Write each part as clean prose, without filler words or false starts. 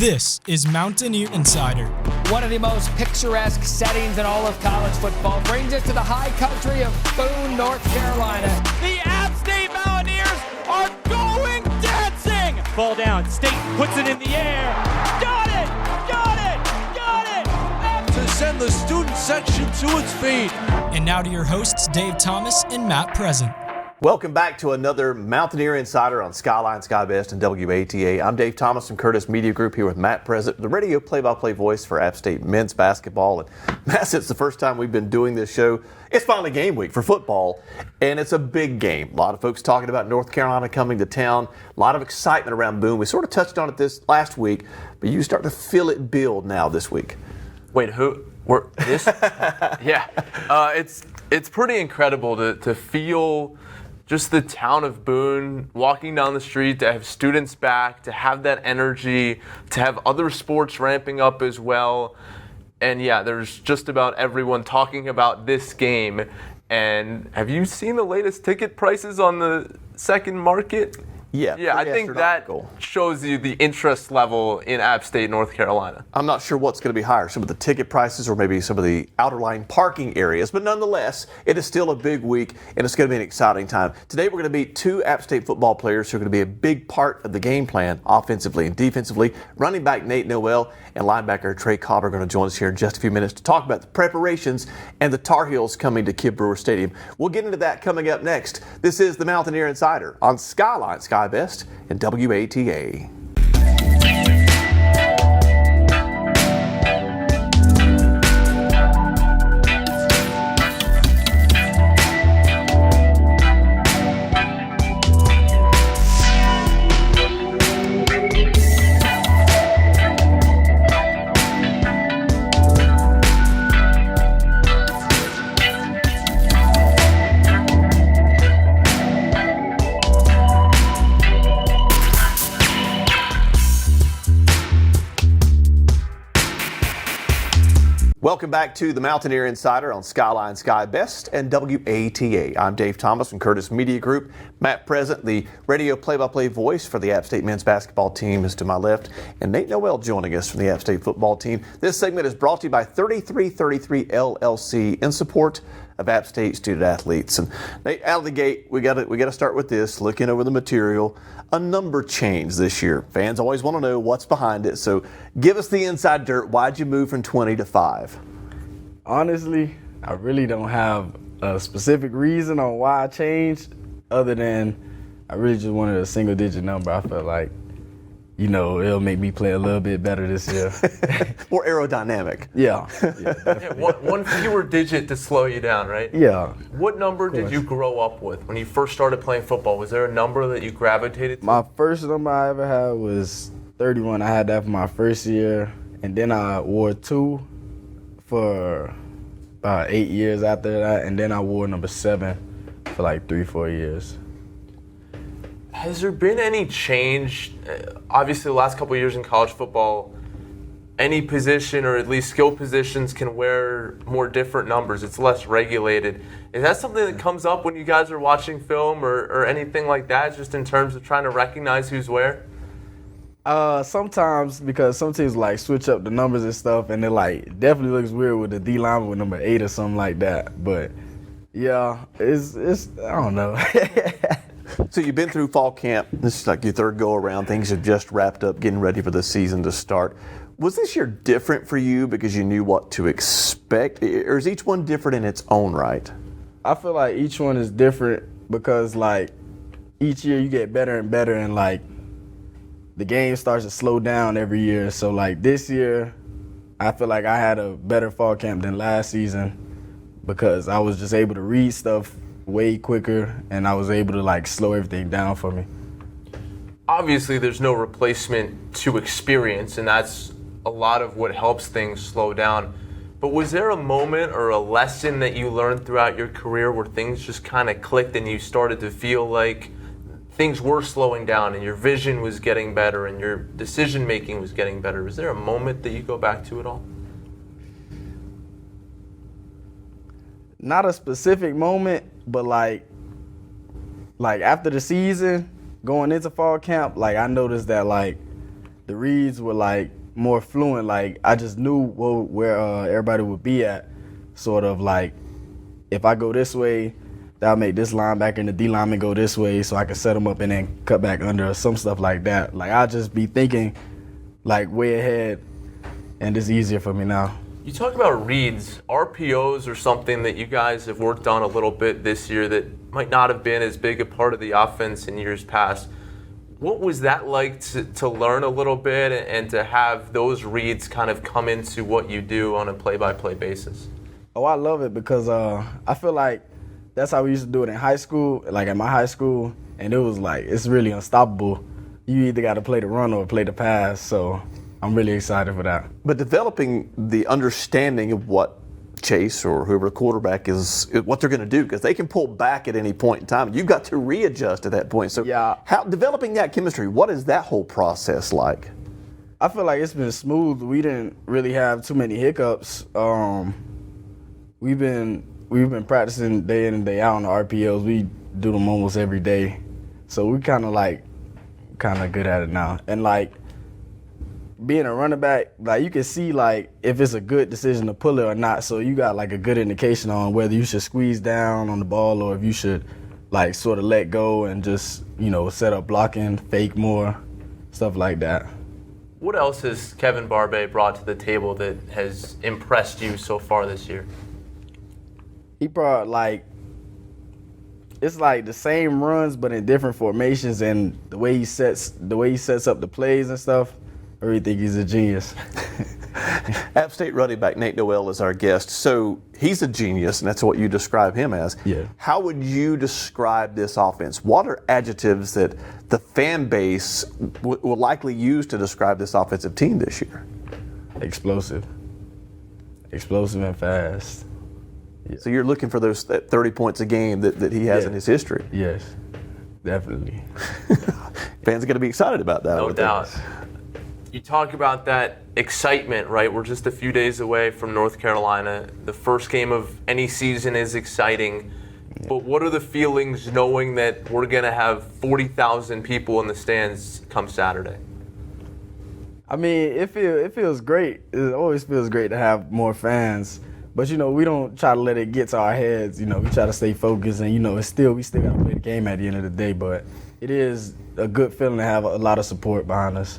This is Mountaineer Insider. One of the most picturesque settings in all of college football brings us to the high country of Boone, North Carolina. The App State Mountaineers are going dancing! Ball down, State puts it in the air. Got it! Got it! Got it! To send the student section to its feet. And now to your hosts, Dave Thomas and Matt Present. Welcome back to another Mountaineer Insider on Skyline, Sky Best, and WATA. I'm Dave Thomas from Curtis Media Group here with Matt Present, the radio play-by-play voice for App State men's basketball. And Matt, it's the first time we've been doing this show. It's finally game week for football, and it's a big game. A lot of folks talking about North Carolina coming to town. A lot of excitement around Boone. We sort of touched on it this last week, but you start to feel it build now this week. Wait, who? This? Yeah. It's pretty incredible to feel just the town of Boone, walking down the street, to have students back, to have that energy, to have other sports ramping up as well. And yeah, there's just about everyone talking about this game. And have you seen the latest ticket prices on the second market? Yeah, I think that shows you the interest level in App State, North Carolina. I'm not sure what's going to be higher, some of the ticket prices or maybe some of the outer line parking areas, but nonetheless, it is still a big week and it's going to be an exciting time. Today we're going to meet two App State football players who are going to be a big part of the game plan offensively and defensively. Running back Nate Noel and linebacker Trey Cobb are going to join us here in just a few minutes to talk about the preparations and the Tar Heels coming to Kidd Brewer Stadium. We'll get into that coming up next. This is the Mountaineer Insider on Skyline, Sky Best, and WATA. Welcome back to the Mountaineer Insider on Skyline, Sky Best, and WATA. I'm Dave Thomas from Curtis Media Group. Matt Present, the radio play-by-play voice for the App State men's basketball team, is to my left, and Nate Noel joining us from the App State football team. This segment is brought to you by 3333 LLC in support of App State student athletes. And Nate, out of the gate, we got to start with this. Looking over the material, a number change this year. Fans always want to know what's behind it. So give us the inside dirt. Why'd you move from 20 to 5? Honestly, I really don't have a specific reason on why I changed, other than I really just wanted a single-digit number. I felt like, it'll make me play a little bit better this year. More aerodynamic. Yeah. One fewer digit to slow you down, right? Yeah. What number did you grow up with when you first started playing football? Was there a number that you gravitated to? My first number I ever had was 31. I had that for my first year, and then I wore 2 for about 8 years after that, and then I wore number 7 for like 3-4 years. Has there been any change? Obviously, the last couple of years in college football, any position or at least skill positions can wear more different numbers. It's less regulated. Is that something that comes up when you guys are watching film or anything like that, just in terms of trying to recognize who's where? Sometimes, because some teams like switch up the numbers and stuff, and it like definitely looks weird with the D lineman with number 8 or something like that. But yeah, it's I don't know. So you've been through fall camp. This is like your third go around. Things have just wrapped up, getting ready for the season to start. Was this year different for you because you knew what to expect, or is each one different in its own right? I feel like each one is different because like each year you get better and better, and like the game starts to slow down every year. So like this year, I feel like I had a better fall camp than last season because I was just able to read stuff way quicker, and I was able to like slow everything down for me. Obviously, there's no replacement to experience, and that's a lot of what helps things slow down. But was there a moment or a lesson that you learned throughout your career where things just kind of clicked and you started to feel like things were slowing down and your vision was getting better and your decision making was getting better? Was there a moment that you go back to at all? Not a specific moment, but like after the season, going into fall camp, like I noticed that like the reads were like more fluent. Like I just knew where everybody would be at. Sort of like if I go this way, that'll make this linebacker and the D lineman go this way, so I can set them up and then cut back under or some stuff like that. Like I'll just be thinking like way ahead, and it's easier for me now. You talk about reads. RPOs are something that you guys have worked on a little bit this year that might not have been as big a part of the offense in years past. What was that like to learn a little bit and to have those reads kind of come into what you do on a play-by-play basis? Oh, I love it because I feel like that's how we used to do it in high school, like at my high school, and it was like, it's really unstoppable. You either got to play the run or play the pass, so I'm really excited for that. But developing the understanding of what Chase or whoever the quarterback is, what they're going to do, because they can pull back at any point in time. You've got to readjust at that point. So yeah. How developing that chemistry, what is that whole process like? I feel like it's been smooth. We didn't really have too many hiccups. We've been practicing day in and day out on the RPOs. We do them almost every day. So we kind of good at it now. And like being a running back, like you can see like if it's a good decision to pull it or not. So you got like a good indication on whether you should squeeze down on the ball or if you should like sort of let go and just, set up blocking, fake more, stuff like that. What else has Kevin Barbe brought to the table that has impressed you so far this year? He brought it's like the same runs but in different formations, and the way he sets up the plays and stuff, I really think he's a genius. App State running back Nate Noel is our guest. So he's a genius, and that's what you describe him as. Yeah. How would you describe this offense? What are adjectives that the fan base will likely use to describe this offensive team this year? Explosive and fast. Yeah. So you're looking for those 30 points a game that he has in his history. Yes, definitely. Fans are going to be excited about that. No doubt. You talk about that excitement, right? We're just a few days away from North Carolina. The first game of any season is exciting. Yeah. But what are the feelings knowing that we're going to have 40,000 people in the stands come Saturday? I mean, it feels great. It always feels great to have more fans. But, we don't try to let it get to our heads. We try to stay focused. And, we still got to play the game at the end of the day. But it is a good feeling to have a lot of support behind us.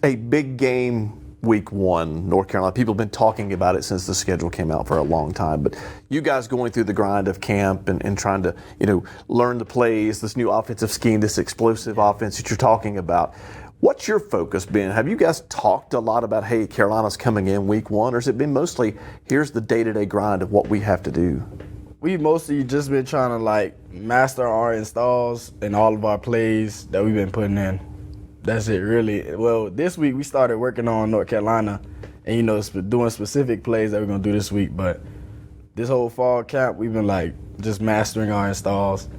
A big game week one, North Carolina. People have been talking about it since the schedule came out for a long time. But you guys going through the grind of camp and trying to, learn the plays, this new offensive scheme, this explosive offense that you're talking about. What's your focus been? Have you guys talked a lot about, hey, Carolina's coming in week one, or has it been mostly, here's the day-to-day grind of what we have to do? We've mostly just been trying to, master our installs and all of our plays that we've been putting in. That's it, really. Well, this week we started working on North Carolina and, doing specific plays that we're going to do this week. But this whole fall camp, we've been, just mastering our installs.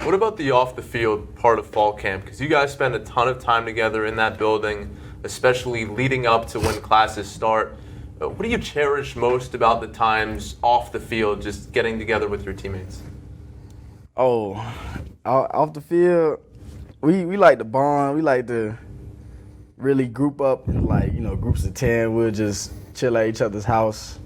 What about the off-the-field part of fall camp? Because you guys spend a ton of time together in that building, especially leading up to when classes start. What do you cherish most about the times off the field, just getting together with your teammates? Oh, off the field, we like to bond. We like to really group up in groups of 10. We'll just chill at each other's house.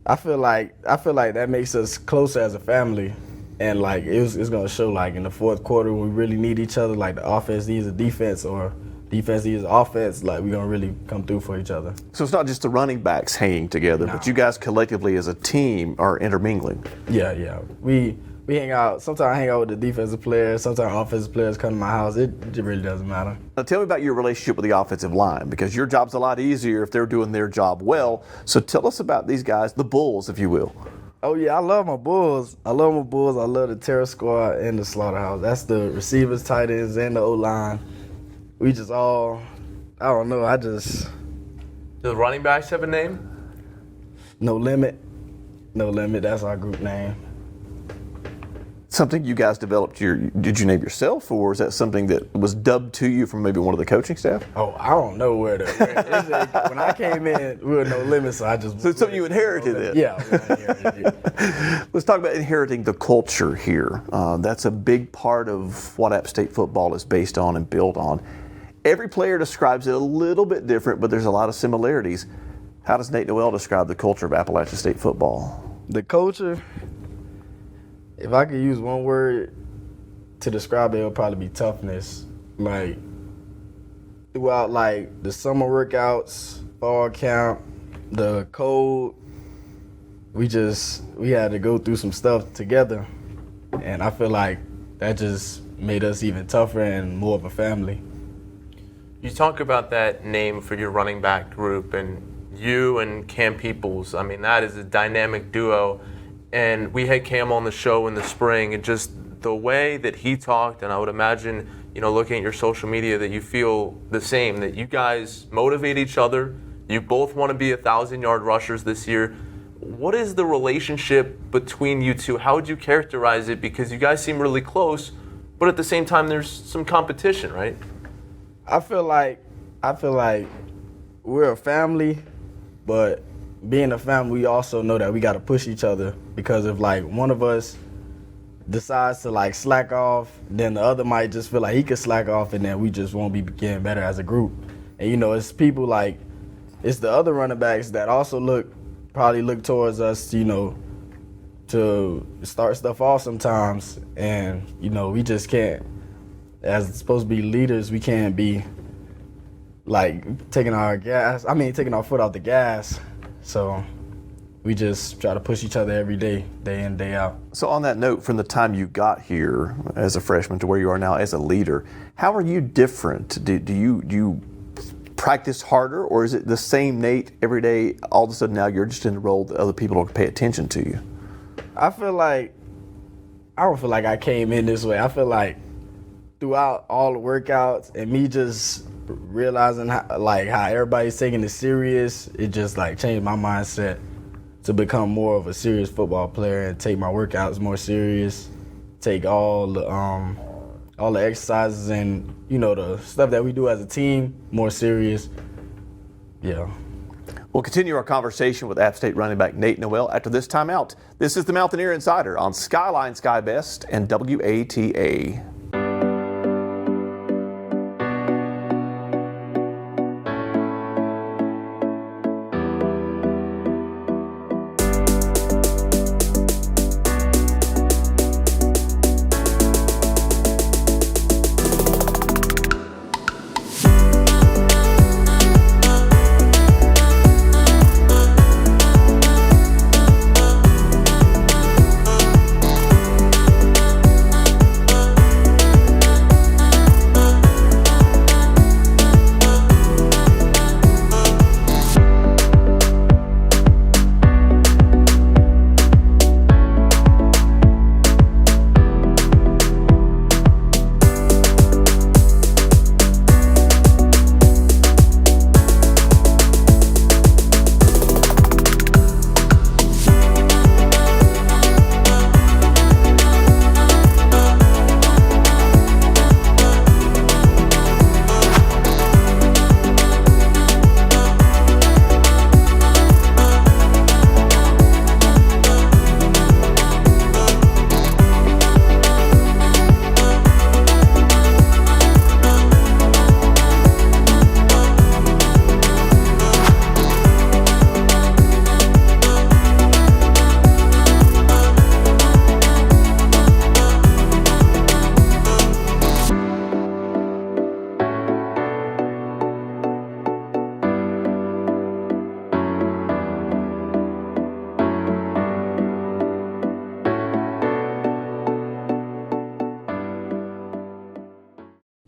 I feel like that makes us closer as a family. And it's gonna show in the fourth quarter when we really need each other, the offense needs a defense or defense needs offense, we're gonna really come through for each other. So it's not just the running backs hanging together, but you guys collectively as a team are intermingling. Yeah. We hang out. Sometimes I hang out with the defensive players. Sometimes offensive players come to my house. It really doesn't matter. Now tell me about your relationship with the offensive line, because your job's a lot easier if they're doing their job well. So tell us about these guys, the Bulls, if you will. Oh, yeah, I love my Bulls. I love the Terror Squad and the Slaughterhouse. That's the receivers, tight ends, and the O-line. We just all, I don't know, Do the running backs have a name? No Limit. No Limit, that's our group name. Something you guys developed, did you name yourself, or is that something that was dubbed to you from maybe one of the coaching staff? Oh, I don't know when I came in, we were No Limit, so I just... So it's something you inherited it? Yeah, we inherited it. Let's talk about inheriting the culture here. That's a big part of what App State football is based on and built on. Every player describes it a little bit different, but there's a lot of similarities. How does Nate Noel describe the culture of Appalachian State football? The culture, if I could use one word to describe it, it would probably be toughness. Like, throughout, like, the summer workouts, fall camp, the cold, we had to go through some stuff together. And I feel like that just made us even tougher and more of a family. You talk about that name for your running back group, and you and Cam Peoples, I mean, that is a dynamic duo. And we had Cam on the show in the spring, and just the way that he talked, and I would imagine, looking at your social media, that you feel the same, that you guys motivate each other. You both want to be 1,000-yard rushers this year. What is the relationship between you two? How would you characterize it? Because you guys seem really close, but at the same time, there's some competition, right? I feel like we're a family, but being a family, we also know that we got to push each other, because if like one of us decides to like slack off, then the other might just feel like he could slack off, and then we just won't be getting better as a group. And it's people like, it's the other running backs that also probably look towards us, to start stuff off sometimes. And, we just can't, as supposed to be leaders, we can't be like taking our foot off the gas. So we just try to push each other every day, day in, day out. So on that note, from the time you got here as a freshman to where you are now as a leader, how are you different? Do you practice harder, or is it the same Nate every day? All of a sudden now you're just in a role that other people don't pay attention to you. I don't feel like I came in this way. I feel like throughout all the workouts and me just realizing how everybody's taking it serious, it just like changed my mindset to become more of a serious football player and take my workouts more serious, take all the exercises and the stuff that we do as a team more serious. Yeah. We'll continue our conversation with App State running back Nate Noel after this timeout. This is the Mountaineer Insider on Skyline Sky Best and WATA.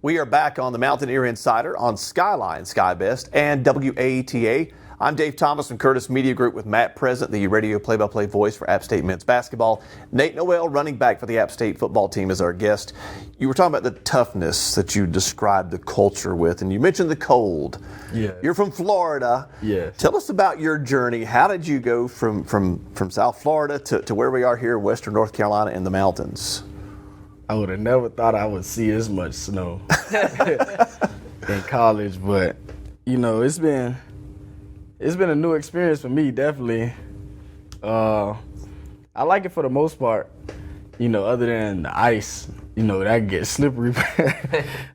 We are back on the Mountaineer Insider on Skyline Sky Best and WATA. I'm Dave Thomas from Curtis Media Group with Matt Present, the radio play-by-play voice for App State men's basketball. Nate Noel, running back for the App State football team, is our guest. You were talking about the toughness that you described the culture with, and you mentioned the cold. Yeah. You're from Florida. Yeah. Tell us about your journey. How did you go from South Florida to where we are here in Western North Carolina in the mountains? I would have never thought I would see as much snow in college, but it's been a new experience for me, definitely. I like it for the most part, other than the ice. that gets slippery.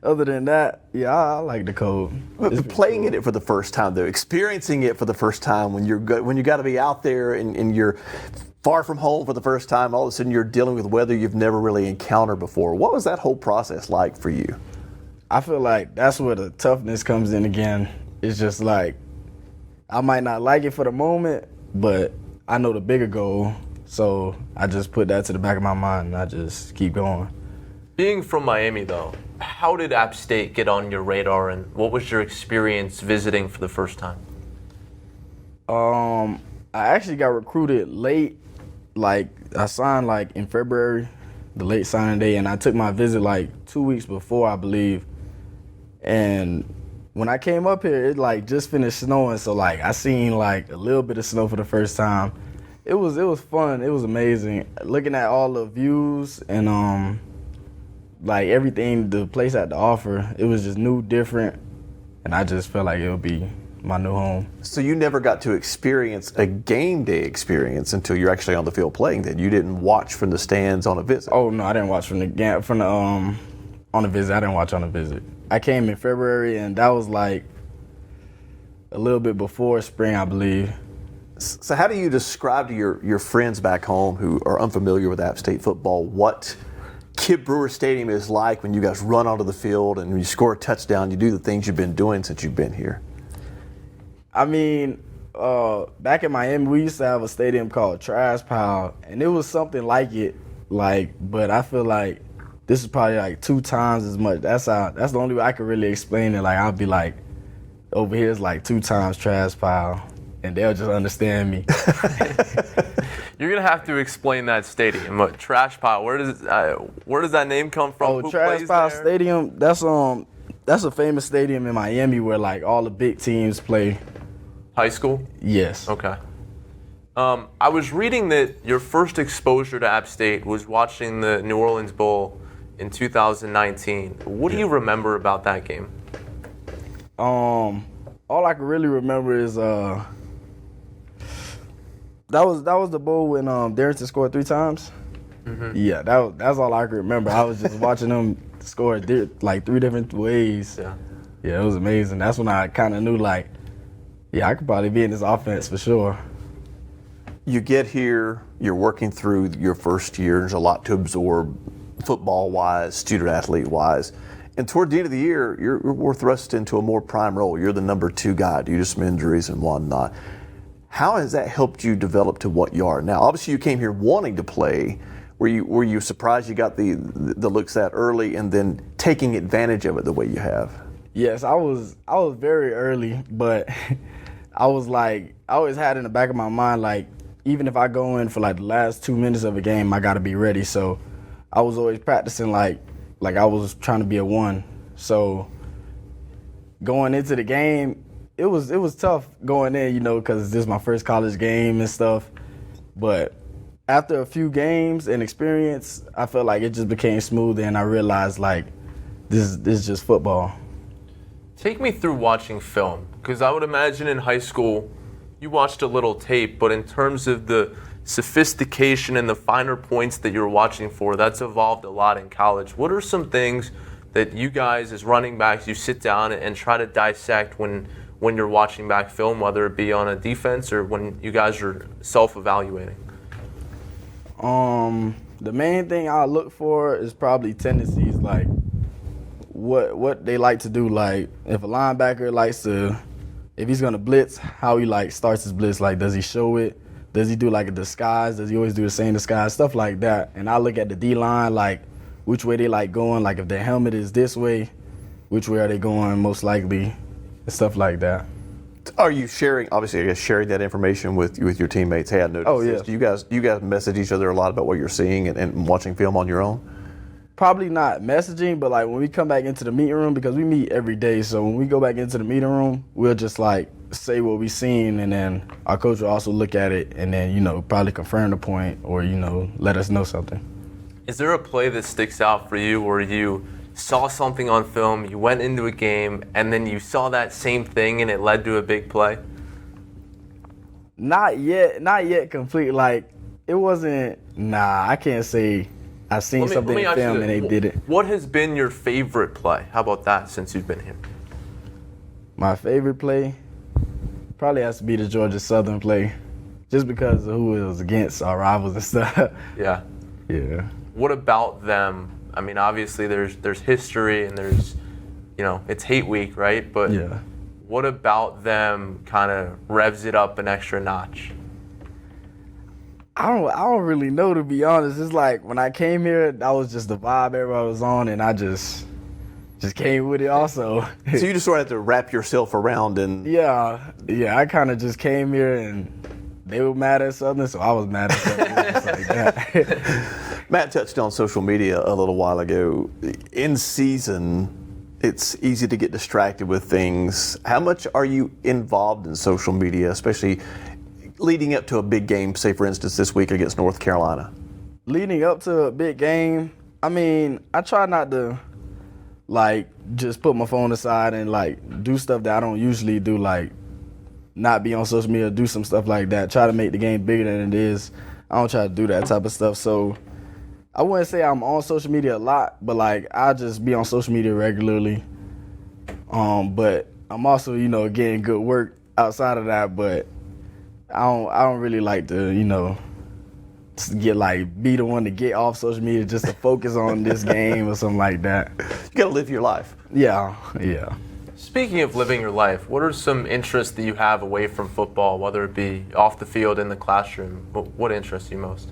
Other than that, yeah, I like the cold. But playing in it for the first time, though, experiencing it for the first time, when you got to be out there and you're far from home for the first time, all of a sudden you're dealing with weather you've never really encountered before. What was that whole process like for you? I feel like that's where the toughness comes in again. It's just like, I might not like it for the moment, but I know the bigger goal, so I just put that to the back of my mind and I just keep going. Being from Miami, though, how did App State get on your radar, and what was your experience visiting for the first time? I actually got recruited late. Like, I signed like in February, the late signing day, and I took my visit like 2 weeks before, I believe. And when I came up here, it like just finished snowing, so like I seen like a little bit of snow for the first time. It was fun. It was amazing looking at all the views and like everything the place had to offer. It was just new, different, and I just felt like it would be my new home. So you never got to experience a game day experience until you're actually on the field playing. Then you didn't watch from the stands on a visit. Oh no, I didn't watch on a visit. I didn't watch on a visit. I came in February, and that was like a little bit before spring, I believe. So how do you describe to your friends back home who are unfamiliar with App State football what Kidd Brewer Stadium is like when you guys run onto the field and when you score a touchdown, you do the things you've been doing since you've been here? I mean, back in Miami, we used to have a stadium called Trash Pile, and it was something like it, but I feel like this is probably like 2 times as much. That's the only way I could really explain it. Like, I'll be like, over here is like 2 times Trash Pile, and they'll just understand me. You're gonna have to explain that stadium. Trash Pile. Where does that name come from? Oh, Trash Pile Stadium. That's a famous stadium in Miami where like all the big teams play. High school? Yes. Okay. I was reading that your first exposure to App State was watching the New Orleans Bowl in 2019. What do you remember about that game? All I can really remember is that was the bowl when Darrington scored 3 times. Mm-hmm. Yeah, that's all I can remember. I was just watching them score like 3 different ways. Yeah, it was amazing. That's when I kind of knew like, yeah, I could probably be in this offense for sure. You get here, you're working through your first year. There's a lot to absorb, football-wise, student-athlete-wise. And toward the end of the year, we're thrust into a more prime role. You're the number 2 guy due to some injuries and whatnot. How has that helped you develop to what you are now? Obviously, you came here wanting to play. Were you surprised you got the looks that early and then taking advantage of it the way you have? Yes, I was very early, but I was like, I always had in the back of my mind, like, even if I go in for like the last 2 minutes of a game, I got to be ready. So I was always practicing like I was trying to be a 1. So going into the game, it was tough going in, because this is my first college game and stuff. But after a few games and experience, I felt like it just became smoother, and I realized like this is just football. Take me through watching film, because I would imagine in high school you watched a little tape, but in terms of the sophistication and the finer points that you're watching for, that's evolved a lot in college. What are some things that you guys as running backs, you sit down and try to dissect when you're watching back film, whether it be on a defense or when you guys are self-evaluating? The main thing I look for is probably tendencies, like what they like to do. Like if a linebacker likes to, if he's gonna blitz, how he like starts his blitz. Like, does he show it? Does he do like a disguise? Does he always do the same disguise? Stuff like that. And I look at the D-line, like which way they like going. Like if their helmet is this way, which way are they going most likely? And stuff like that. Are you sharing, obviously, I guess, sharing that information with your teammates? Hey, I noticed this. Do you guys message each other a lot about what you're seeing and watching film on your own? Probably not messaging, but like when we come back into the meeting room, because we meet every day, so when we go back into the meeting room, we'll just like say what we seen, and then our coach will also look at it and then, probably confirm the point or, let us know something. Is there a play that sticks out for you where you saw something on film, you went into a game, and then you saw that same thing and it led to a big play? Not yet completely. Like, it wasn't, I can't say I seen something in film and they did it. What has been your favorite play? How about that since you've been here? My favorite play probably has to be the Georgia Southern play, just because of who it was against, our rivals and stuff. Yeah. Yeah. What about them? I mean, obviously there's history and there's, it's hate week, right? But Yeah. what about them kind of revs it up an extra notch? I don't really know, to be honest. It's like when I came here, that was just the vibe everybody was on, and I just came with it also. So you just sort of have to wrap yourself around and. Yeah, I kind of just came here and they were mad at Southern, so I was mad at Southern. Just like that. Matt touched on social media a little while ago. In season, it's easy to get distracted with things. How much are you involved in social media, especially leading up to a big game, say for instance this week against North Carolina? Leading up to a big game, I mean, I try not to just put my phone aside and do stuff that I don't usually do, like not be on social media, do some stuff like that, try to make the game bigger than it is. I don't try to do that type of stuff. So I wouldn't say I'm on social media a lot, but I just be on social media regularly. But I'm also, getting good work outside of that, but I don't really like to, be the one to get off social media just to focus on this game or something like that. You got to live your life. Yeah. Speaking of living your life, what are some interests that you have away from football, whether it be off the field, in the classroom? What interests you most?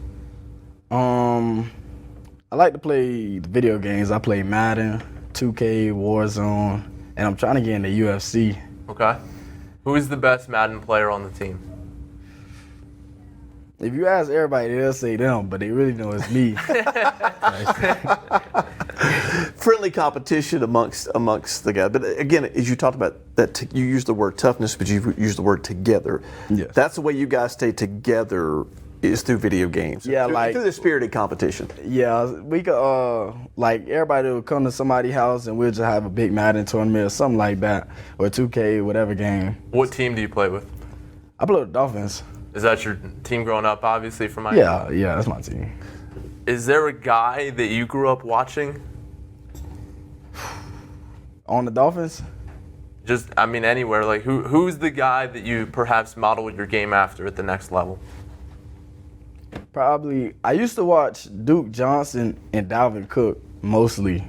I like to play video games. I play Madden, 2K, Warzone, and I'm trying to get into UFC. Okay. Who is the best Madden player on the team? If you ask everybody, they'll say them, but they really know it's me. Friendly competition amongst the guys. But again, as you talked about that, you used the word toughness, but you used the word together. Yes. That's the way you guys stay together, is through video games. Yeah, through the spirited competition. Yeah, we could everybody would come to somebody's house and we'll just have a big Madden tournament or something like that, or 2K, whatever game. What team do you play with? I play with the Dolphins. Is that your team growing up, obviously, from my Yeah, that's my team. Is there a guy that you grew up watching? On the Dolphins? Anywhere. Who's the guy that you perhaps modeled your game after at the next level? Probably, I used to watch Duke Johnson and Dalvin Cook mostly.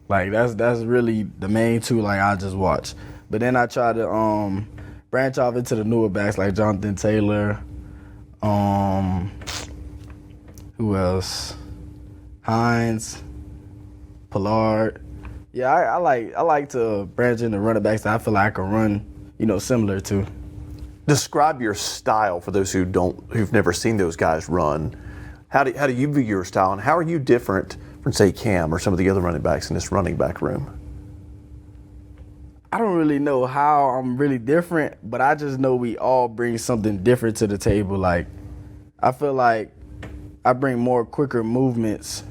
That's really the main two I just watch. But then I try to branch off into the newer backs like Jonathan Taylor. Who else? Hines, Pollard. Yeah, I like to branch into running backs that I feel like I can run, similar to. Describe your style for those who've never seen those guys run. How do you view your style, and how are you different from, say, Cam or some of the other running backs in this running back room? I don't really know how I'm really different, but I just know we all bring something different to the table. I feel like I bring more quicker movements,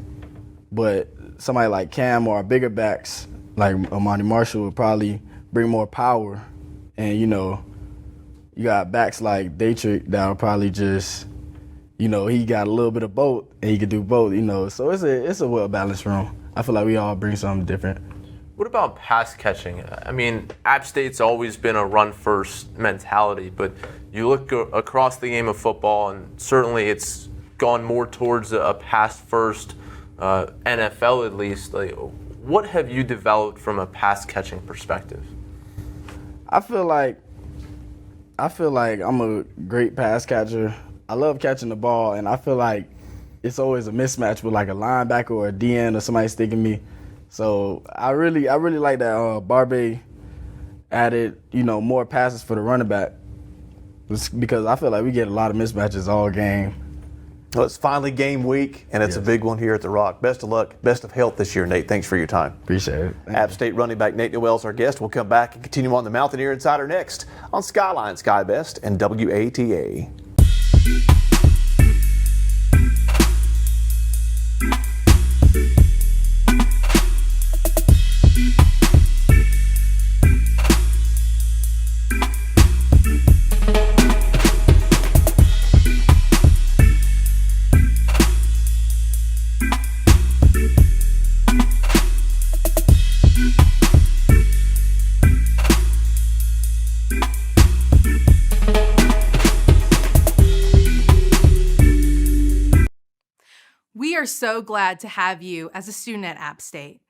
but somebody like Cam or our bigger backs, like Amani Marshall, would probably bring more power. And, you got backs like Daytrick that'll probably just, he got a little bit of both, and he can do both, So it's a well-balanced room. I feel like we all bring something different. What about pass catching? I mean, App State's always been a run-first mentality, but you look across the game of football, and certainly it's gone more towards a pass-first NFL at least. What have you developed from a pass-catching perspective? I feel like I'm a great pass catcher. I love catching the ball, and I feel like it's always a mismatch with a linebacker or a DN or somebody sticking me. So I really like that Barbe added, more passes for the running back, because I feel like we get a lot of mismatches all game. Well, it's finally game week, and it's a big one here at The Rock. Best of luck, best of health this year, Nate. Thanks for your time. Appreciate it. App State running back Nate Noel is our guest. We'll come back and continue on the Mountaineer Insider next on Skyline, Sky Best, and WATA. are so glad to have you as a student at App State.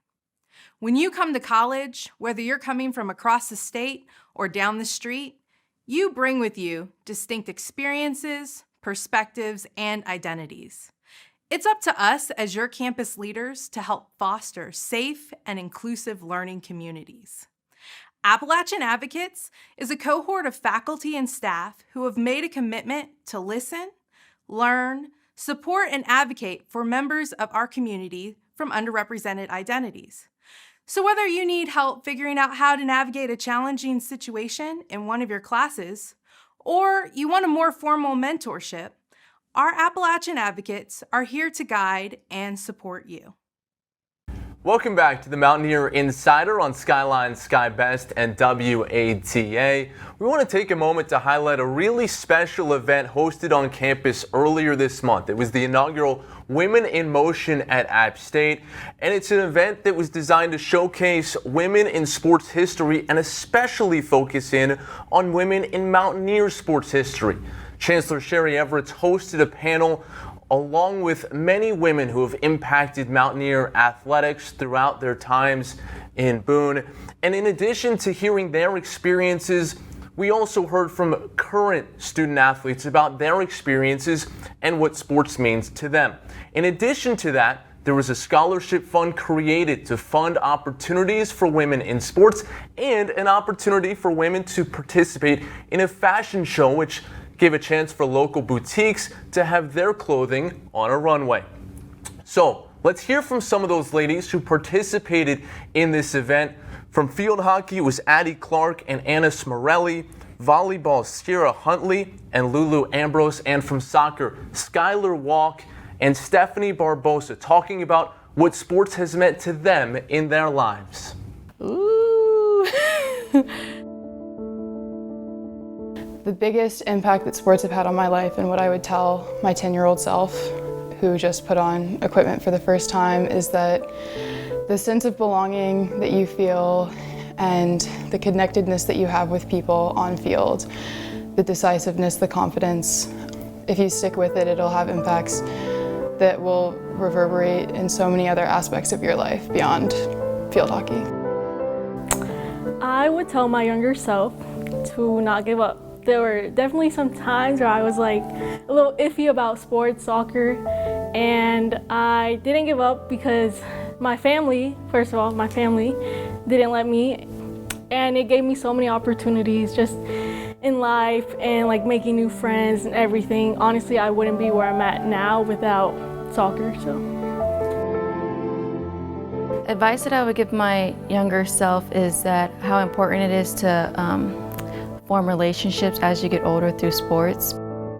When you come to college, whether you're coming from across the state or down the street, you bring with you distinct experiences, perspectives, and identities. It's up to us as your campus leaders to help foster safe and inclusive learning communities. Appalachian Advocates is a cohort of faculty and staff who have made a commitment to listen, learn, support, and advocate for members of our community from underrepresented identities. So whether you need help figuring out how to navigate a challenging situation in one of your classes, or you want a more formal mentorship, our Appalachian Advocates are here to guide and support you. Welcome back to the Mountaineer Insider on Skyline, Sky Best, and WATA. We want to take a moment to highlight a really special event hosted on campus earlier this month. It was the inaugural Women in Motion at App State, and it's an event that was designed to showcase women in sports history and especially focus in on women in Mountaineer sports history. Chancellor Sherry Everett hosted a panel along with many women who have impacted Mountaineer athletics throughout their times in Boone. And in addition to hearing their experiences, we also heard from current student athletes about their experiences and what sports means to them. In addition to that, there was a scholarship fund created to fund opportunities for women in sports and an opportunity for women to participate in a fashion show, which gave a chance for local boutiques to have their clothing on a runway. So let's hear from some of those ladies who participated in this event. From field hockey, it was Addie Clark and Anna Smorelli. Volleyball, Sierra Huntley and Lulu Ambrose. And from soccer, Skylar Walk and Stephanie Barbosa, talking about what sports has meant to them in their lives. Ooh. The biggest impact that sports have had on my life and what I would tell my 10-year-old self who just put on equipment for the first time is that the sense of belonging that you feel and the connectedness that you have with people on field, the decisiveness, the confidence, if you stick with it, it'll have impacts that will reverberate in so many other aspects of your life beyond field hockey. I would tell my younger self to not give up. There were definitely some times where I was like a little iffy about sports, soccer, and I didn't give up because my family, first of all, my family didn't let me, and it gave me so many opportunities just in life and like making new friends and everything. Honestly, I wouldn't be where I'm at now without soccer, so. Advice that I would give my younger self is that how important it is to form relationships as you get older through sports.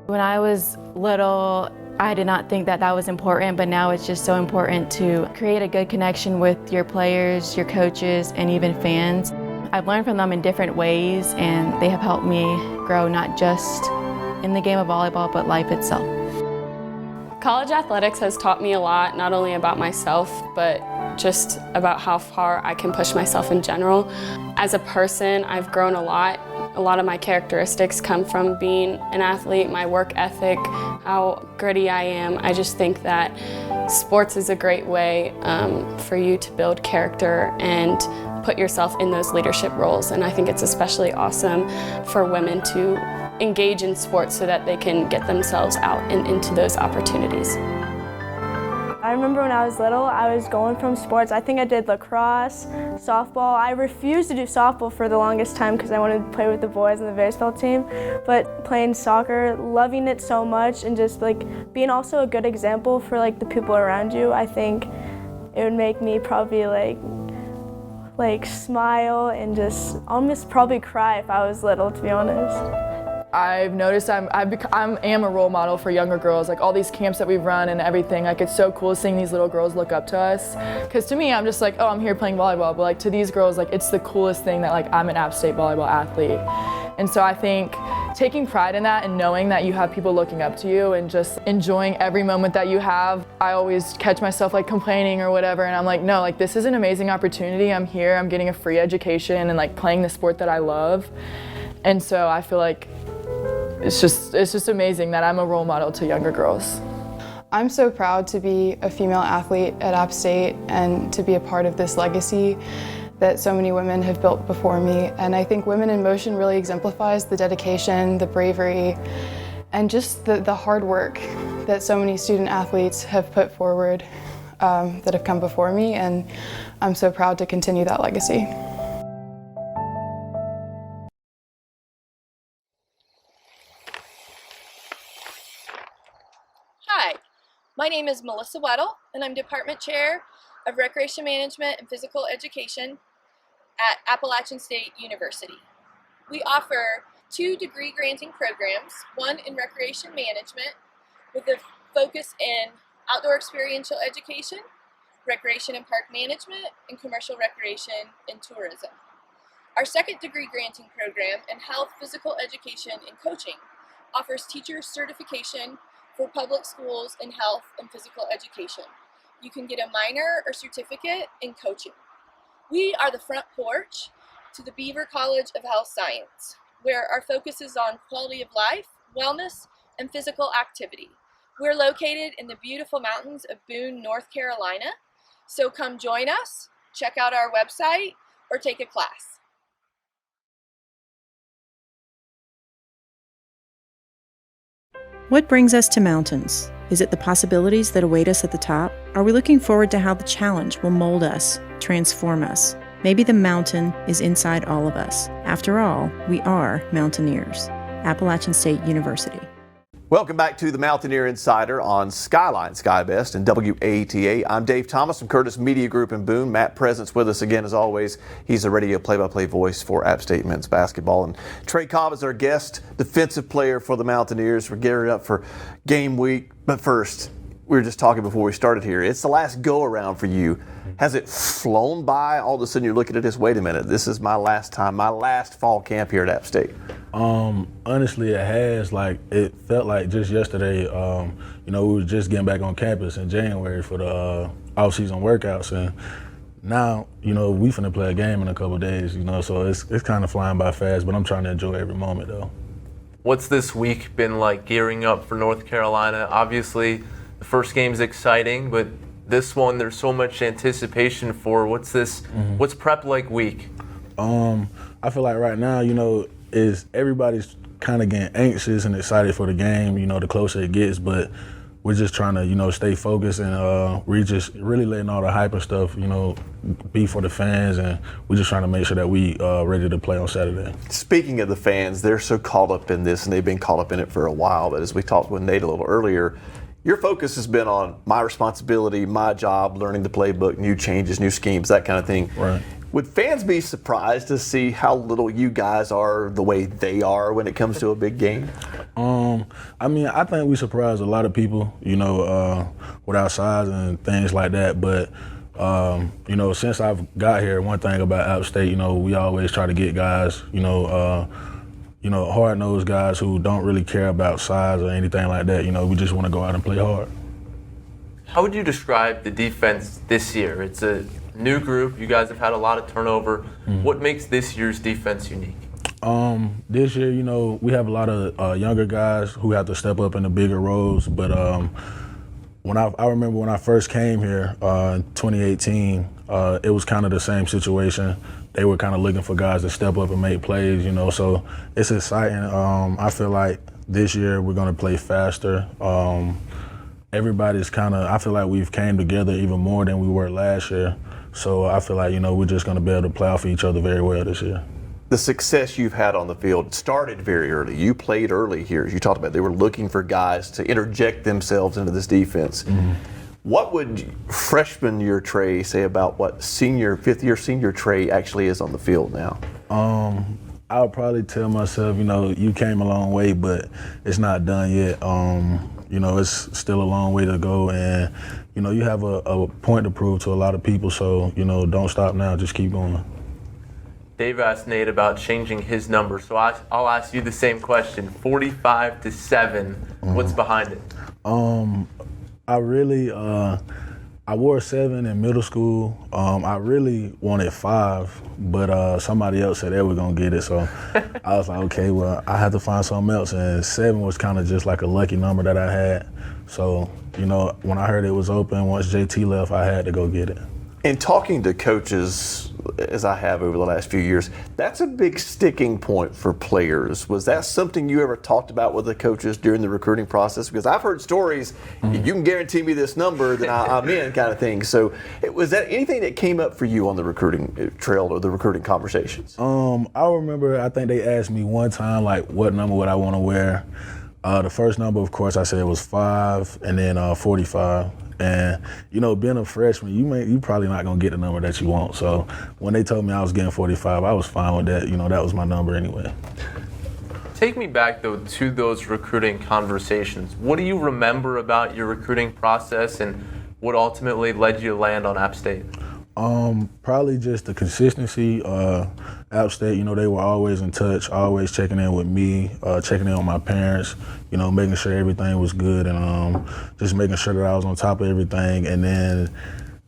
When I was little, I did not think that that was important, but now it's just so important to create a good connection with your players, your coaches, and even fans. I've learned from them in different ways, and they have helped me grow not just in the game of volleyball, but life itself. College athletics has taught me a lot, not only about myself, but just about how far I can push myself in general. As a person, I've grown a lot. A lot of my characteristics come from being an athlete, my work ethic, how gritty I am. I just think that sports is a great way for you to build character and put yourself in those leadership roles. And I think it's especially awesome for women to engage in sports so that they can get themselves out and into those opportunities. I remember when I was little, I was going from sports. I think I did lacrosse, softball. I refused to do softball for the longest time because I wanted to play with the boys on the baseball team. But playing soccer, loving it so much, and just like being also a good example for like the people around you, I think it would make me probably like smile and just almost probably cry if I was little, to be honest. I've noticed I am a role model for younger girls. Like all these camps that we've run and everything, like it's so cool seeing these little girls look up to us. Because to me, I'm just like, oh, I'm here playing volleyball. But like to these girls, like it's the coolest thing that like I'm an App State volleyball athlete. And so I think taking pride in that and knowing that you have people looking up to you and just enjoying every moment that you have. I always catch myself like complaining or whatever, and I'm like, no, like this is an amazing opportunity. I'm here, I'm getting a free education and like playing the sport that I love. And so I feel like it's just amazing that I'm a role model to younger girls. I'm so proud to be a female athlete at App State and to be a part of this legacy that so many women have built before me. And I think Women in Motion really exemplifies the dedication, the bravery, and just the hard work that so many student athletes have put forward that have come before me, and I'm so proud to continue that legacy. Hi, my name is Melissa Weddle, and I'm Department Chair of Recreation Management and Physical Education at Appalachian State University. We offer 2 degree-granting programs, one in Recreation Management with a focus in Outdoor Experiential Education, Recreation and Park Management, and Commercial Recreation and Tourism. Our second degree-granting program in Health, Physical Education, and Coaching offers teacher certification for public schools in health and physical education. You can get a minor or certificate in coaching. We are the front porch to the Beaver College of Health Science, where our focus is on quality of life, wellness, and physical activity. We're located in the beautiful mountains of Boone, North Carolina, so come join us, check out our website, or take a class. What brings us to mountains? Is it the possibilities that await us at the top? Are we looking forward to how the challenge will mold us, transform us? Maybe the mountain is inside all of us. After all, we are mountaineers. Appalachian State University. Welcome back to the Mountaineer Insider on Skyline Sky Best and WATA. I'm Dave Thomas from Curtis Media Group in Boone. Matt Present's with us again as always. He's a radio play-by-play voice for App State men's basketball. And Trey Cobb is our guest defensive player for the Mountaineers. We're gearing up for game week. But first, we were just talking before we started here. It's the last go-around for you. Has it flown by? All of a sudden you're looking at this, wait a minute, this is my last time, my last fall camp here at App State. Honestly, it has. Like, it felt like just yesterday, we were just getting back on campus in January for the off-season workouts. And now, we finna play a game in a couple of days, so it's kind of flying by fast, but I'm trying to enjoy every moment, though. What's this week been like gearing up for North Carolina? Obviously, the first game's exciting, but this one, there's so much anticipation for. What's prep like week? I feel like right now, is everybody's kind of getting anxious and excited for the game, the closer it gets, but we're just trying to, stay focused, and we're just really letting all the hype and stuff, be for the fans, and we're just trying to make sure that we ready to play on Saturday. Speaking of the fans, they're so caught up in this, and they've been caught up in it for a while, but as we talked with Nate a little earlier, your focus has been on my responsibility, my job, learning the playbook, new changes, new schemes, that kind of thing. Right. Would fans be surprised to see how little you guys are the way they are when it comes to a big game? I think we surprised a lot of people, with our size and things like that. But, since I've got here, one thing about App State, we always try to get guys, hard-nosed guys who don't really care about size or anything like that. We just want to go out and play hard. How would you describe the defense this year? It's a new group. You guys have had a lot of turnover. Mm-hmm. What makes this year's defense unique? This year, we have a lot of younger guys who have to step up in the bigger roles. But when I remember when I first came here in 2018, it was kind of the same situation. They were kind of looking for guys to step up and make plays, so it's exciting. I feel like this year we're going to play faster. Everybody's I feel like we've came together even more than we were last year. So I feel like, we're just going to be able to play off each other very well this year. The success you've had on the field started very early. You played early here, as you talked about. They were looking for guys to interject themselves into this defense. Mm-hmm. What would freshman year Trey say about what fifth year senior Trey actually is on the field now? I would probably tell myself, you came a long way, but it's not done yet. It's still a long way to go, and you have a point to prove to a lot of people. So don't stop now, just keep going. Dave asked Nate about changing his number, so I'll ask you the same question. 45-7. Mm-hmm. What's behind it? I really, I wore 7 in middle school. I really wanted 5, but somebody else said they were gonna get it. So I was like, okay, well, I had to find something else. And 7 was kind of just like a lucky number that I had. So, you know, when I heard it was open, once JT left, I had to go get it. In talking to coaches, as I have over the last few years, that's a big sticking point for players. Was that something you ever talked about with the coaches during the recruiting process? Because I've heard stories, you can guarantee me this number, then I'm in kind of thing. So was that anything that came up for you on the recruiting trail or the recruiting conversations? I remember, I think they asked me one time, like, what number would I want to wear? The first number, of course, I said was 5, and then 45. And, you know, being a freshman, you probably not going to get the number that you want. So when they told me I was getting 45, I was fine with that. You know, that was my number anyway. Take me back, though, to those recruiting conversations. What do you remember about your recruiting process and what ultimately led you to land on App State? Probably just the consistency. App State, you know, they were always in touch, always checking in with me, checking in on my parents, you know, making sure everything was good and just making sure that I was on top of everything. And then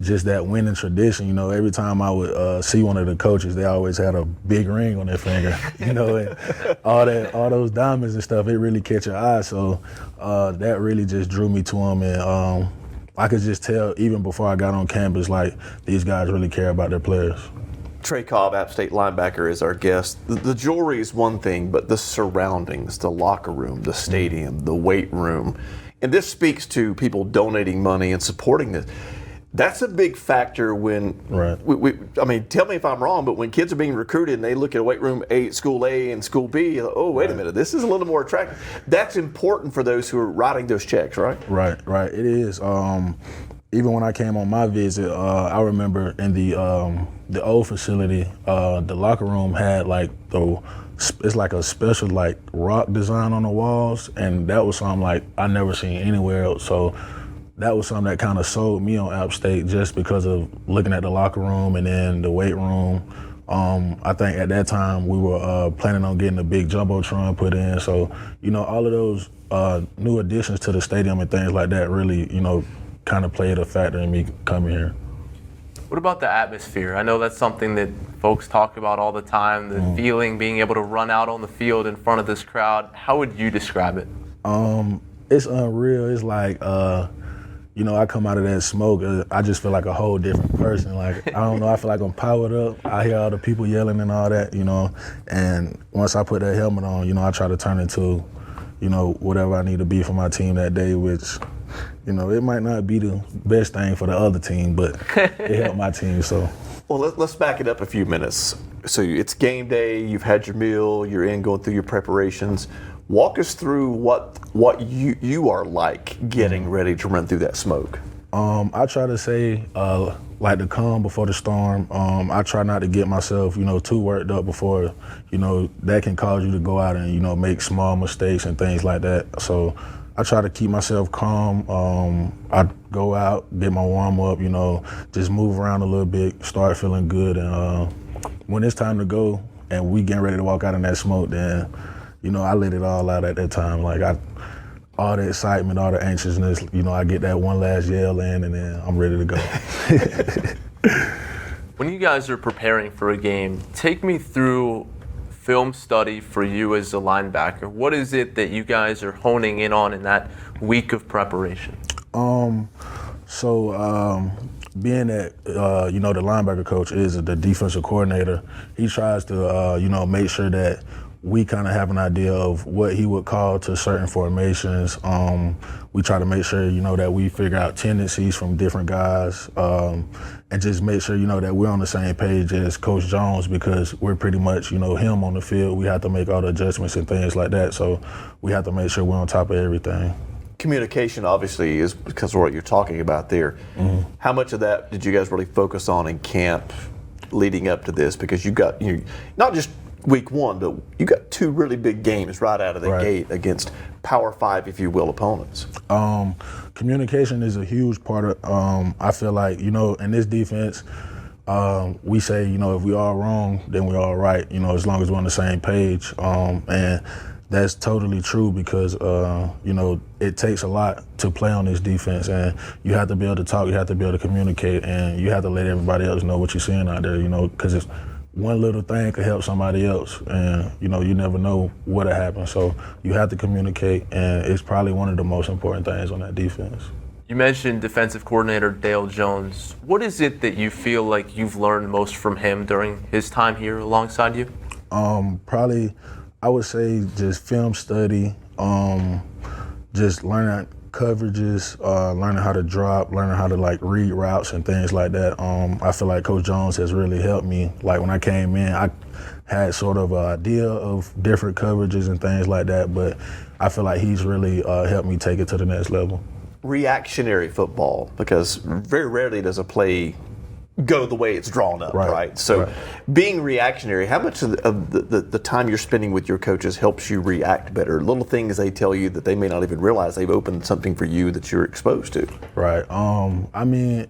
just that winning tradition, you know, every time I would see one of the coaches, they always had a big ring on their finger, you know, and all those diamonds and stuff, it really catch your eye. So that really just drew me to them. And I could just tell even before I got on campus, like, these guys really care about their players. Trey Cobb, App State linebacker, is our guest. The jewelry is one thing, but the surroundings, the locker room, the stadium, the weight room, and this speaks to people donating money and supporting this. That's a big factor when, I mean, tell me if I'm wrong, but when kids are being recruited and they look at weight room A, school A and school B, oh, wait a minute, this is a little more attractive. That's important for those who are writing those checks, right? Right. It is. Even when I came on my visit, I remember in the old facility, the locker room had like it's like a special like rock design on the walls, and that was something like I never seen anywhere else. So that was something that kind of sold me on App State just because of looking at the locker room and then the weight room. I think at that time we were planning on getting a big jumbotron put in. So, you know, all of those new additions to the stadium and things like that really, you know, kind of played a factor in me coming here. What about the atmosphere? I know that's something that folks talk about all the time, the feeling, being able to run out on the field in front of this crowd. How would you describe it? It's unreal. It's like, you know, I come out of that smoke, I just feel like a whole different person. Like, I don't know, I feel like I'm powered up. I hear all the people yelling and all that, you know, and once I put that helmet on, you know, I try to turn into, you know, whatever I need to be for my team that day, which, you know, it might not be the best thing for the other team, but it helped my team, so. Well, let's back it up a few minutes. So it's game day, you've had your meal, you're going through your preparations. Walk us through what you are like getting ready to run through that smoke. I try to say, like the calm before the storm. I try not to get myself, you know, too worked up before, you know, that can cause you to go out and, you know, make small mistakes and things like that. So I try to keep myself calm. I go out, get my warm up, you know, just move around a little bit, start feeling good. And when it's time to go and we getting ready to walk out in that smoke, then, you know, I let it all out at that time. Like, all the excitement, all the anxiousness, you know, I get that one last yell in and then I'm ready to go. When you guys are preparing for a game, take me through film study for you as a linebacker. What is it that you guys are honing in on in that week of preparation? Being that, you know, the linebacker coach is the defensive coordinator, he tries to, you know, make sure that we kind of have an idea of what he would call to certain formations. We try to make sure, you know, that we figure out tendencies from different guys and just make sure, you know, that we're on the same page as Coach Jones because we're pretty much, you know, him on the field. We have to make all the adjustments and things like that. So we have to make sure we're on top of everything. Communication obviously is because of what you're talking about there. How much of that did you guys really focus on in camp leading up to this? Because you got, not just week one, but you got two really big games right out of the gate against Power 5, if you will, opponents. Communication is a huge part of, I feel like, you know, in this defense, we say, you know, if we all wrong, then we all right, you know, as long as we're on the same page. And that's totally true because, it takes a lot to play on this defense, and you have to be able to talk, you have to be able to communicate, and you have to let everybody else know what you're seeing out there, because it's one little thing could help somebody else, and, you never know what'll happen. So you have to communicate, and it's probably one of the most important things on that defense. You mentioned defensive coordinator Dale Jones. What is it that you feel like you've learned most from him during his time here alongside you? Probably, I would say just film study, just learning coverages, learning how to drop, learning how to read routes and things like that. I feel like Coach Jones has really helped me. Like when I came in, I had sort of an idea of different coverages and things like that, but I feel like he's really helped me take it to the next level. Reactionary football, because very rarely does a play go the way it's drawn up, right? So being reactionary, how much of the time you're spending with your coaches helps you react better? Little things they tell you that they may not even realize they've opened something for you that you're exposed to. Right.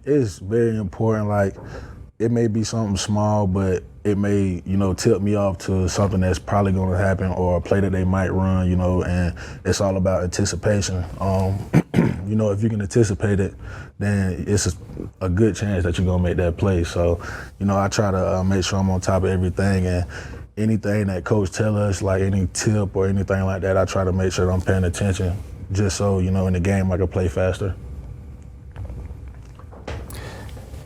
It's very important. It may be something small, but it may, tip me off to something that's probably going to happen or a play that they might run, and it's all about anticipation. If you can anticipate it, then it's a good chance that you're going to make that play. So, I try to make sure I'm on top of everything, and anything that coach tell us, like any tip or anything like that, I try to make sure that I'm paying attention just so, in the game I can play faster.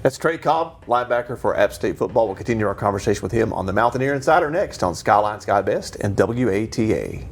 That's Trey Cobb, linebacker for App State football. We'll continue our conversation with him on the Mountaineer Insider next on Skyline Sky Best and WATA.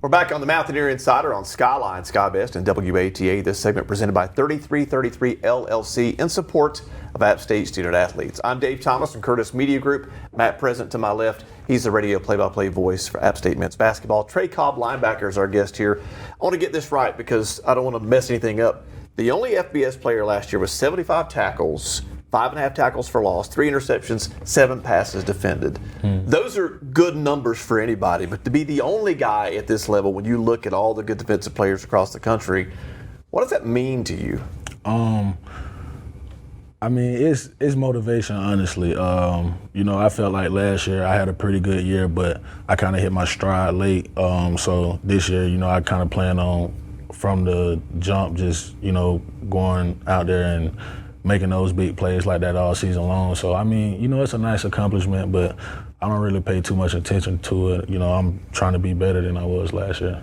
We're back on the Mountaineer Insider on Skyline, Sky Best, and WATA. This segment presented by 3333 LLC in support of App State student athletes. I'm Dave Thomas from Curtis Media Group. Matt present to my left. He's the radio play-by-play voice for App State men's basketball. Trey Cobb, linebacker, is our guest here. I want to get this right because I don't want to mess anything up. The only FBS player last year was 75 tackles, 5.5 tackles for loss, 3 interceptions, 7 passes defended. Those are good numbers for anybody, but to be the only guy at this level, when you look at all the good defensive players across the country, what does that mean to you? I mean, it's motivation, honestly. I felt like last year I had a pretty good year, but I kind of hit my stride late. So this year, I kind of plan on from the jump just, going out there and making those big plays like that all season long. So, I mean, you know, it's a nice accomplishment, but I don't really pay too much attention to it. You know, I'm trying to be better than I was last year.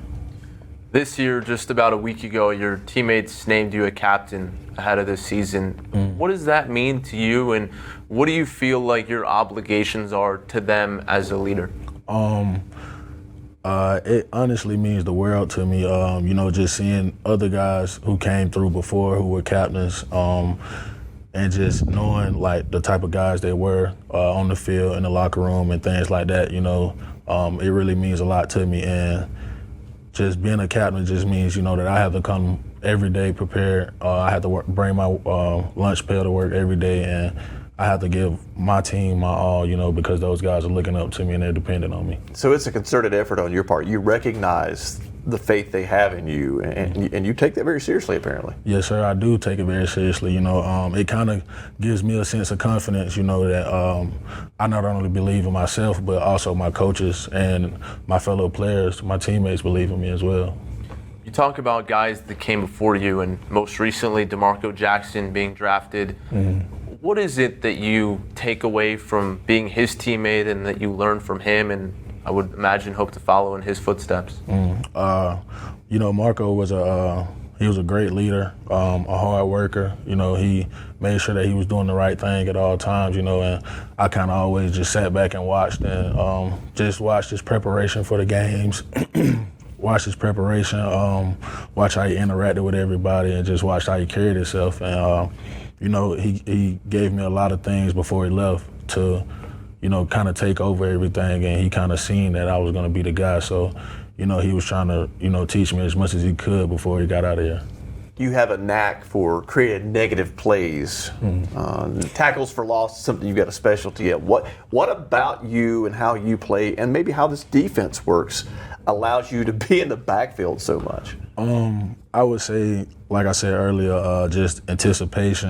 This year, just about a week ago, your teammates named you a captain ahead of this season. What does that mean to you, and what do you feel like your obligations are to them as a leader? It honestly means the world to me. You know, just seeing other guys who came through before who were captains, and just knowing like the type of guys they were on the field, in the locker room, and things like that. You know, it really means a lot to me. And just being a captain just means, you know, that I have to come every day prepared. I have to bring my lunch pail to work every day, and I have to give my team my all, you know, because those guys are looking up to me and they're dependent on me. So it's a concerted effort on your part. You recognize the faith they have in you, and you take that very seriously, apparently. Yes, sir, I do take it very seriously. You know, it kind of gives me a sense of confidence, you know, that I not only believe in myself, but also my coaches and my fellow players, my teammates believe in me as well. You talk about guys that came before you, and most recently DeMarco Jackson being drafted. What is it that you take away from being his teammate and that you learn from him, and I would imagine hope to follow in his footsteps? You know, Marco was he was a great leader, a hard worker. You know, he made sure that he was doing the right thing at all times, you know, and I kind of always just sat back and watched and just watched his preparation for the games, watched his preparation, watch how he interacted with everybody, and just watched how he carried himself. And, you know, he gave me a lot of things before he left to, you know, kind of take over everything, and he kind of seen that I was going to be the guy. So, you know, he was trying to, you know, teach me as much as he could before he got out of here. You have a knack for creating negative plays. Tackles for loss is something you've got a specialty at. What about you and how you play, and maybe how this defense works, allows you to be in the backfield so much? I would say, like I said earlier, just anticipation,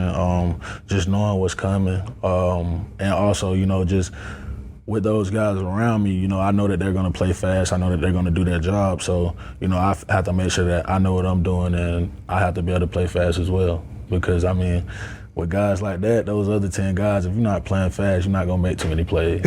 just knowing what's coming, and also, you know, just with those guys around me, you know, I know that they're going to play fast. I know that they're going to do their job. So, you know, I have to make sure that I know what I'm doing, and I have to be able to play fast as well. Because, I mean, with guys like that, those other 10 guys, if you're not playing fast, you're not going to make too many plays.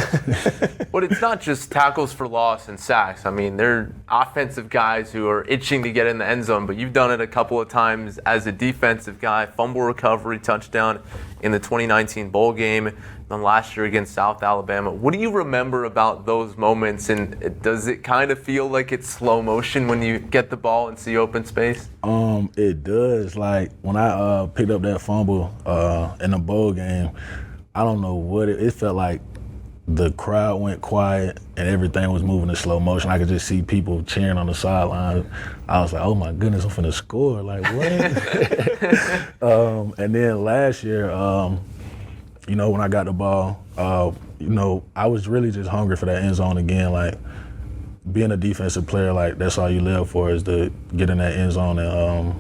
But it's not just tackles for loss and sacks. I mean, they're offensive guys who are itching to get in the end zone, but you've done it a couple of times as a defensive guy. Fumble recovery, touchdown in the 2019 bowl game, then last year against South Alabama. What do you remember about those moments, and does it kind of feel like it's slow motion when you get the ball and see open space? It does. Like, when I picked up that fumble in the bowl game, I don't know what it felt like. The crowd went quiet and everything was moving in slow motion. I could just see people cheering on the sideline. I was like, oh my goodness, I'm finna score. Like, what? And then last year, you know, when I got the ball, you know, I was really just hungry for that end zone again. Like, being a defensive player, like, that's all you live for, is to get in that end zone and,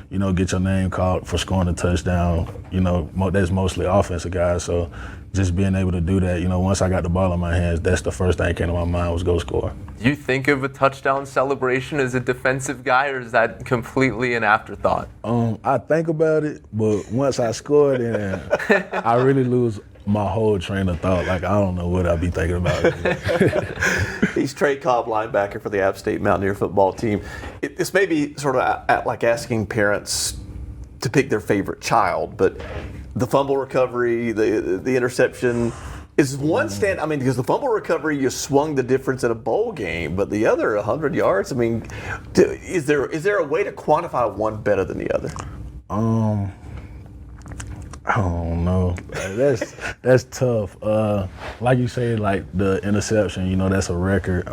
you know, get your name called for scoring a touchdown. You know, that's mostly offensive guys. So just being able to do that, you know, once I got the ball in my hands, that's the first thing that came to my mind was go score. Do you think of a touchdown celebration as a defensive guy, or is that completely an afterthought? I think about it, but once I score, then I really lose my whole train of thought. Like, I don't know what I'll be thinking about. He's Trey Cobb, linebacker for the App State Mountaineer football team. This may be sort of like asking parents to pick their favorite child, but the fumble recovery, the interception is one stand. I mean, because the fumble recovery, you swung the difference in a bowl game, but the other 100 yards. I mean, is there a way to quantify one better than the other? I don't know. That's tough. Like you say, like the interception, you know, that's a record.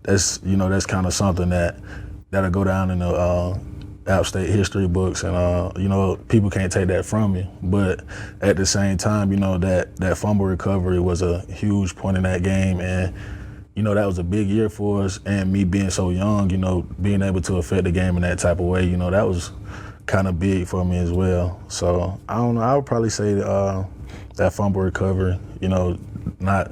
That's kind of something that'll go down in the App State history books, and you know, people can't take that from you. But at the same time, you know, that fumble recovery was a huge point in that game, and you know, that was a big year for us. And me being so young, you know, being able to affect the game in that type of way, you know, that was kind of big for me as well. So I don't know. I would probably say that fumble recovery. You know, not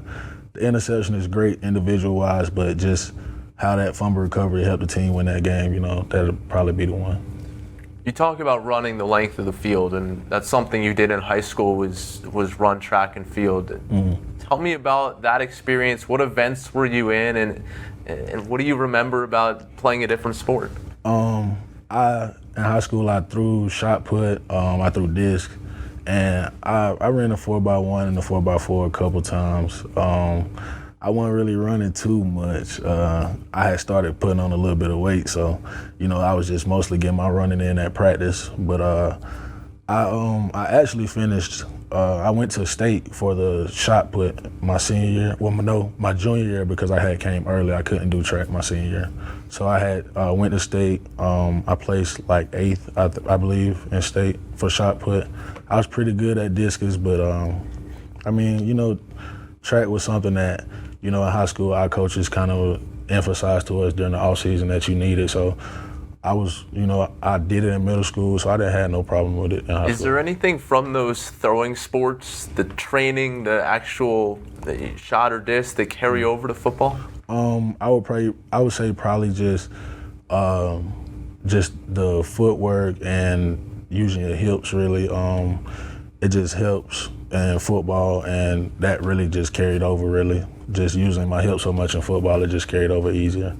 the interception is great individual wise, but just how that fumble recovery helped the team win that game, you know, that'll probably be the one. You talk about running the length of the field, and that's something you did in high school was run track and field. Mm-hmm. Tell me about that experience. What events were you in, and what do you remember about playing a different sport? In high school, I threw shot put, I threw disc, and I ran the 4x1 and the 4x4 a couple times. I wasn't really running too much. I had started putting on a little bit of weight, so I was just mostly getting my running in at practice. But I actually finished. I went to state for the shot put my senior year. Well, no, my junior year because I had came early. I couldn't do track my senior year, so I had went to state. I placed like 8th, I believe, in state for shot put. I was pretty good at discus, but track was something that in high school our coaches kind of emphasized to us during the off season that you needed. So I was, I did it in middle school, so I didn't have no problem with it in high school. Is there anything from those throwing sports, the training, the actual shot or disc that carry over to football? I would say probably just the footwork and using your hips really. It just helps in football, and that really just carried over really. Just using my hips so much in football, it just carried over easier.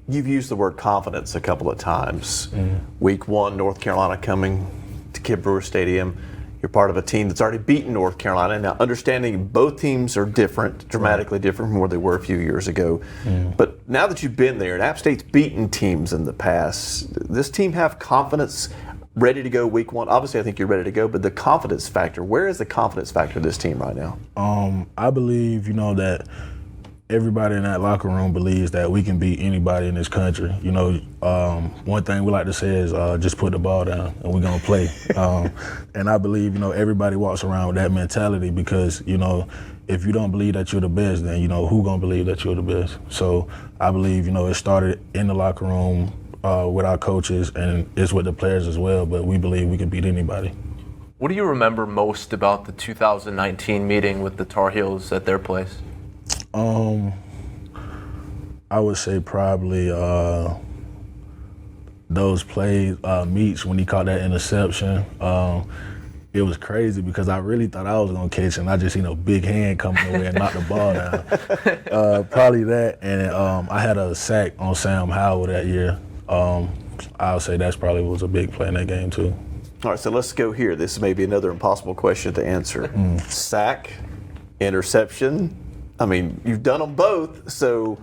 You've used the word confidence a couple of times. Mm-hmm. Week 1, North Carolina coming to Kidd Brewer Stadium. You're part of a team that's already beaten North Carolina. Now, understanding both teams are different, dramatically different from where they were a few years ago. Mm-hmm. But now that you've been there, and App State's beaten teams in the past, does this team have confidence, ready to go week 1? Obviously, I think you're ready to go, but the confidence factor, where is the confidence factor of this team right now? I believe, that everybody in that locker room believes that we can beat anybody in this country. One thing we like to say is just put the ball down and we're going to play. And I believe, everybody walks around with that mentality because, if you don't believe that you're the best, then, who's going to believe that you're the best? So I believe, it started in the locker room with our coaches, and it's with the players as well, but we believe we can beat anybody. What do you remember most about the 2019 meeting with the Tar Heels at their place? I would say probably those meets when he caught that interception. It was crazy because I really thought I was going to catch it, and I just seen a big hand coming away and knock the ball down. Probably that, and I had a sack on Sam Howell that year. I'll say that's probably was a big play in that game too. All right, so let's go here. This may be another impossible question to answer. Sack, interception. I mean, you've done them both, so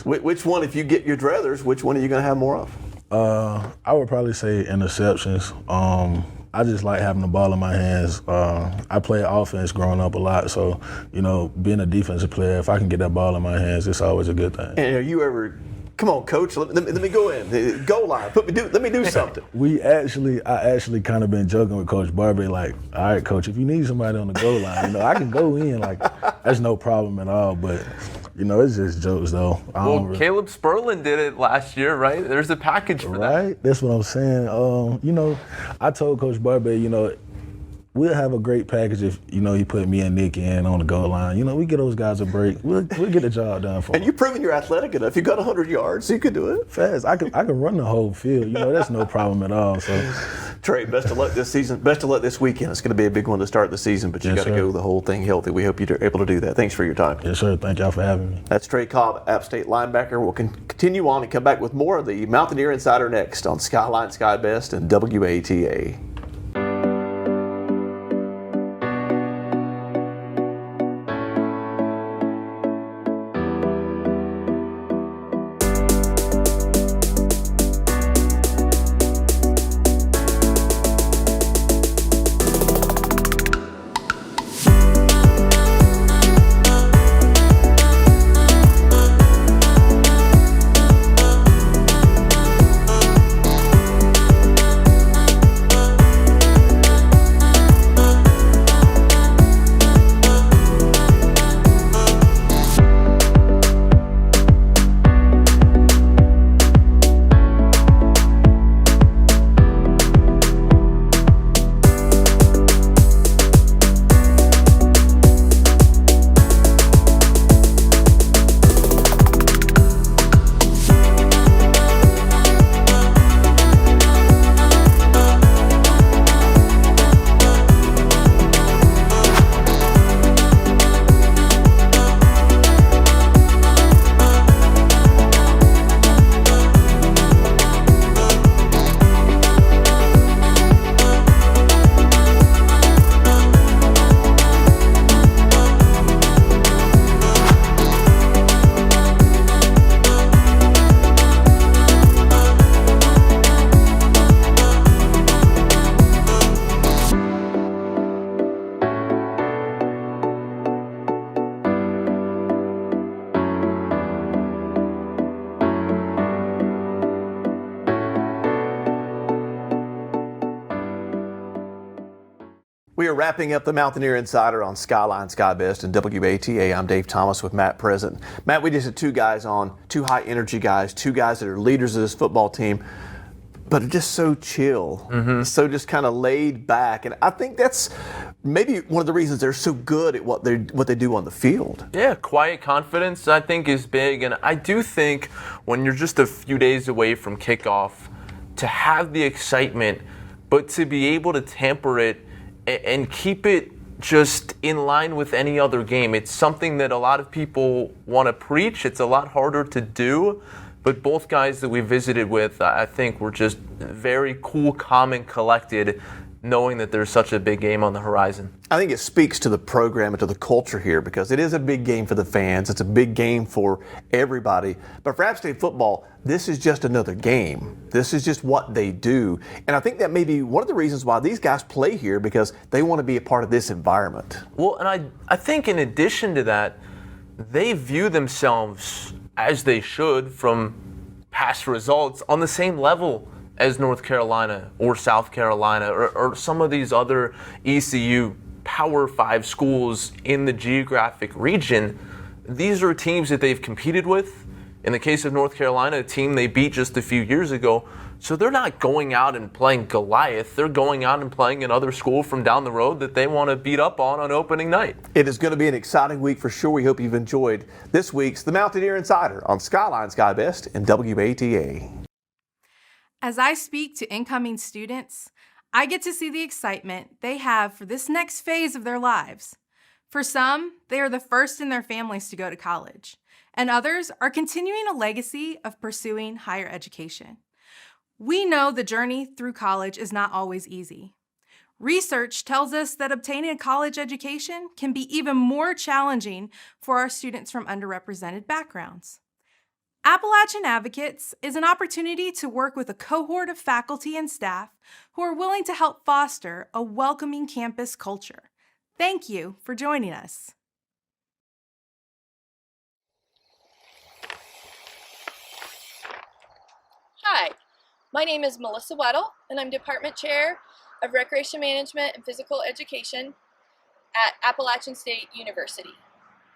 which one, if you get your druthers, which one are you going to have more of? I would probably say interceptions. I just like having the ball in my hands. I played offense growing up a lot, so, being a defensive player, if I can get that ball in my hands, it's always a good thing. And are you ever, come on, coach, let me go in, goal line, let me do something. I actually kind of been joking with Coach Barbie, like, all right, coach, if you need somebody on the goal line, I can go in, like, that's no problem at all, but it's just jokes though. Caleb Sperlin did it last year, right? There's a package for that. Right, that's what I'm saying. I told Coach Barbie, we'll have a great package if, he put me and Nick in on the goal line. We get those guys a break. We'll get the job done for them. And you've proven you're athletic enough. You got 100 yards, so you could do it. Fast. I can run the whole field. That's no problem at all. So, Trey, best of luck this season. Best of luck this weekend. It's going to be a big one to start the season, but you got to go the whole thing healthy. We hope you're able to do that. Thanks for your time. Yes, sir. Thank y'all for having me. That's Trey Cobb, App State linebacker. We'll continue on and come back with more of the Mountaineer Insider next on Skyline Sky Best and WATA. We are wrapping up the Mountaineer Insider on Skyline Sky Best and WATA. I'm Dave Thomas with Matt Present. Matt, we just had two guys on, two high energy guys, two guys that are leaders of this football team, but are just so chill, so just kind of laid back. And I think that's maybe one of the reasons they're so good at what they do on the field. Yeah, quiet confidence I think is big. And I do think when you're just a few days away from kickoff, to have the excitement, but to be able to temper it and keep it just in line with any other game. It's something that a lot of people want to preach. It's a lot harder to do. But both guys that we visited with, I think, were just very cool, calm, and collected, knowing that there's such a big game on the horizon. I think it speaks to the program and to the culture here because it is a big game for the fans. It's a big game for everybody. But for App State football, this is just another game. This is just what they do. And I think that may be one of the reasons why these guys play here, because they want to be a part of this environment. Well, and I think in addition to that, they view themselves, as they should from past results, on the same level as North Carolina or South Carolina or some of these other ECU Power 5 schools in the geographic region. These are teams that they've competed with. In the case of North Carolina, a team they beat just a few years ago. So they're not going out and playing Goliath. They're going out and playing another school from down the road that they want to beat up on opening night. It is going to be an exciting week for sure. We hope you've enjoyed this week's The Mountaineer Insider on Skyline Sky Best and WATA. As I speak to incoming students, I get to see the excitement they have for this next phase of their lives. For some, they are the first in their families to go to college, and others are continuing a legacy of pursuing higher education. We know the journey through college is not always easy. Research tells us that obtaining a college education can be even more challenging for our students from underrepresented backgrounds. Appalachian Advocates is an opportunity to work with a cohort of faculty and staff who are willing to help foster a welcoming campus culture. Thank you for joining us. Hi, my name is Melissa Weddle, and I'm Department Chair of Recreation Management and Physical Education at Appalachian State University.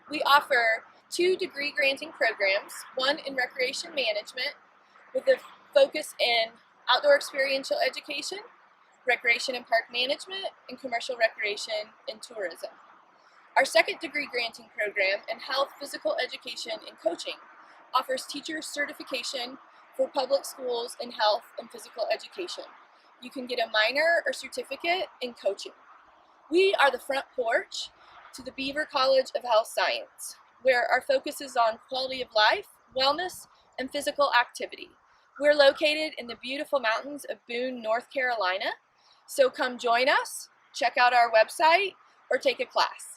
We offer 2 degree-granting programs, one in recreation management with a focus in outdoor experiential education, recreation and park management, and commercial recreation and tourism. Our second degree-granting program in health, physical education, and coaching offers teacher certification for public schools in health and physical education. You can get a minor or certificate in coaching. We are the front porch to the Beaver College of Health Science, where our focus is on quality of life, wellness, and physical activity. We're located in the beautiful mountains of Boone, North Carolina. So come join us, check out our website, or take a class.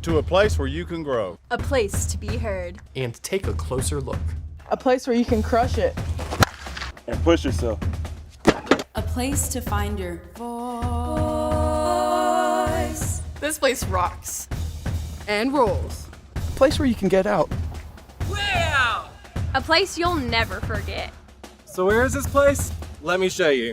To a place where you can grow. A place to be heard. And take a closer look. A place where you can crush it. And push yourself. A place to find your voice. This place rocks. And rolls. A place where you can get out. Way out! A place you'll never forget. So where is this place? Let me show you.